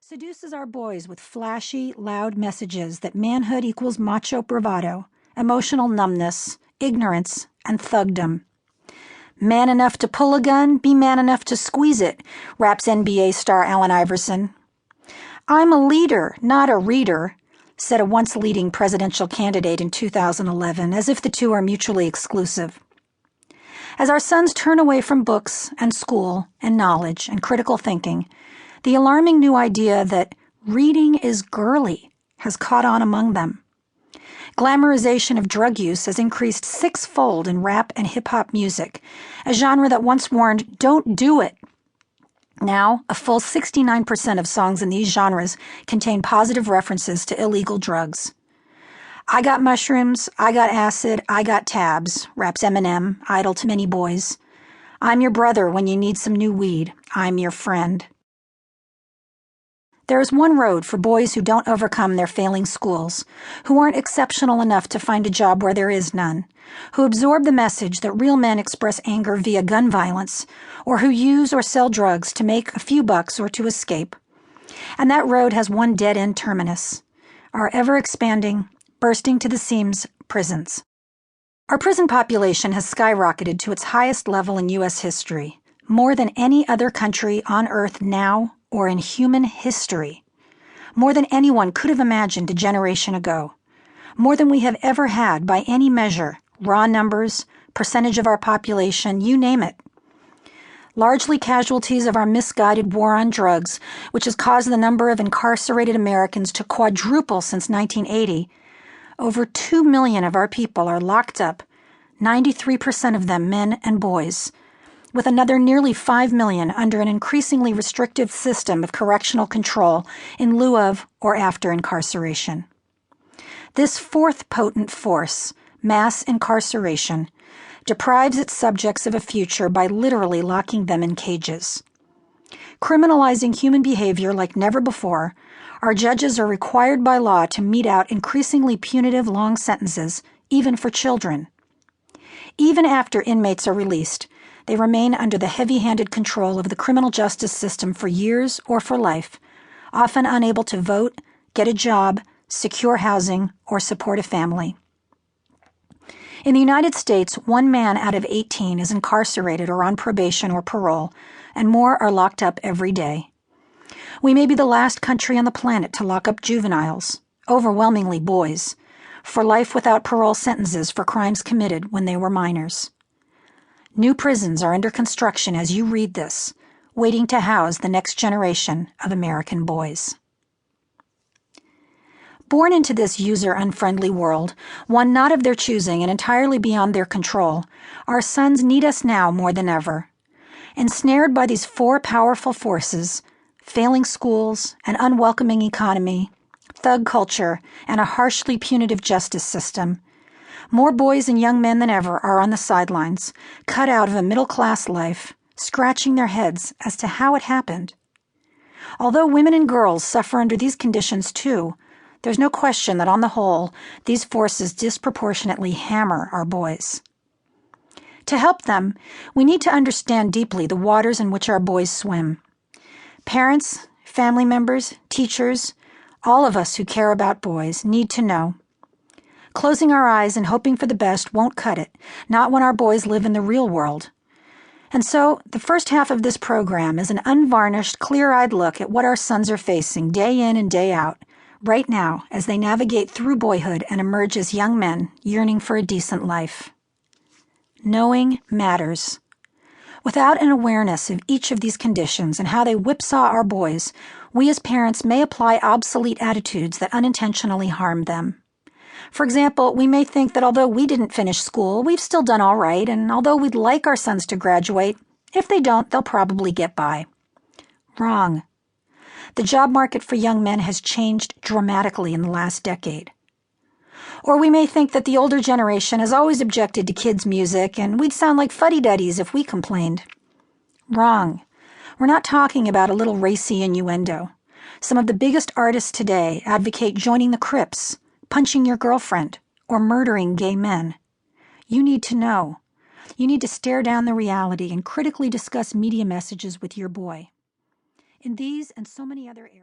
seduces our boys with flashy, loud messages that manhood equals macho bravado, emotional numbness, ignorance, and thugdom. Man enough to pull a gun, be man enough to squeeze it, raps NBA star Allen Iverson. I'm a leader, not a reader, said a once leading presidential candidate in 2011, as if the two are mutually exclusive. As our sons turn away from books and school and knowledge and critical thinking, the alarming new idea that reading is girly has caught on among them. Glamorization of drug use has increased sixfold in rap and hip-hop music, a genre that once warned, "Don't do it." Now, a full 69% of songs in these genres contain positive references to illegal drugs. I got mushrooms, I got acid, I got tabs, raps Eminem, idol to many boys. I'm your brother when you need some new weed. I'm your friend. There is one road for boys who don't overcome their failing schools, who aren't exceptional enough to find a job where there is none, who absorb the message that real men express anger via gun violence, or who use or sell drugs to make a few bucks or to escape. And that road has one dead-end terminus: our ever-expanding, bursting to the seams prisons. Our prison population has skyrocketed to its highest level in U.S. history, more than any other country on Earth now or in human history, more than anyone could have imagined a generation ago, more than we have ever had by any measure, raw numbers, percentage of our population, you name it. Largely casualties of our misguided war on drugs, which has caused the number of incarcerated Americans to quadruple since 1980, over 2 million of our people are locked up, 93% of them men and boys, with another nearly 5 million under an increasingly restrictive system of correctional control in lieu of or after incarceration. This fourth potent force, mass incarceration, deprives its subjects of a future by literally locking them in cages. Criminalizing human behavior like never before, our judges are required by law to mete out increasingly punitive long sentences, even for children. Even after inmates are released, they remain under the heavy-handed control of the criminal justice system for years or for life, often unable to vote, get a job, secure housing, or support a family. In the United States, 1 man out of 18 is incarcerated or on probation or parole, and more are locked up every day. We may be the last country on the planet to lock up juveniles, overwhelmingly boys, for life without parole sentences for crimes committed when they were minors. New prisons are under construction as you read this, waiting to house the next generation of American boys. Born into this user-unfriendly world, one not of their choosing and entirely beyond their control, our sons need us now more than ever. Ensnared by these 4 powerful forces, failing schools, an unwelcoming economy, thug culture, and a harshly punitive justice system, more boys and young men than ever are on the sidelines, cut out of a middle-class life, scratching their heads as to how it happened. Although women and girls suffer under these conditions too, there's no question that on the whole, these forces disproportionately hammer our boys. To help them, we need to understand deeply the waters in which our boys swim. Parents, family members, teachers, all of us who care about boys need to know. Closing our eyes and hoping for the best won't cut it, not when our boys live in the real world. And so, the first half of this program is an unvarnished, clear-eyed look at what our sons are facing day in and day out, right now as they navigate through boyhood and emerge as young men yearning for a decent life. Knowing matters. Without an awareness of each of these conditions and how they whipsaw our boys, we as parents may apply obsolete attitudes that unintentionally harm them. For example, we may think that although we didn't finish school, we've still done all right, and although we'd like our sons to graduate, if they don't, they'll probably get by. Wrong. The job market for young men has changed dramatically in the last decade. Or we may think that the older generation has always objected to kids' music, and we'd sound like fuddy-duddies if we complained. Wrong. We're not talking about a little racy innuendo. Some of the biggest artists today advocate joining the Crips, punching your girlfriend, or murdering gay men. You need to know. You need to stare down the reality and critically discuss media messages with your boy. In these and so many other areas,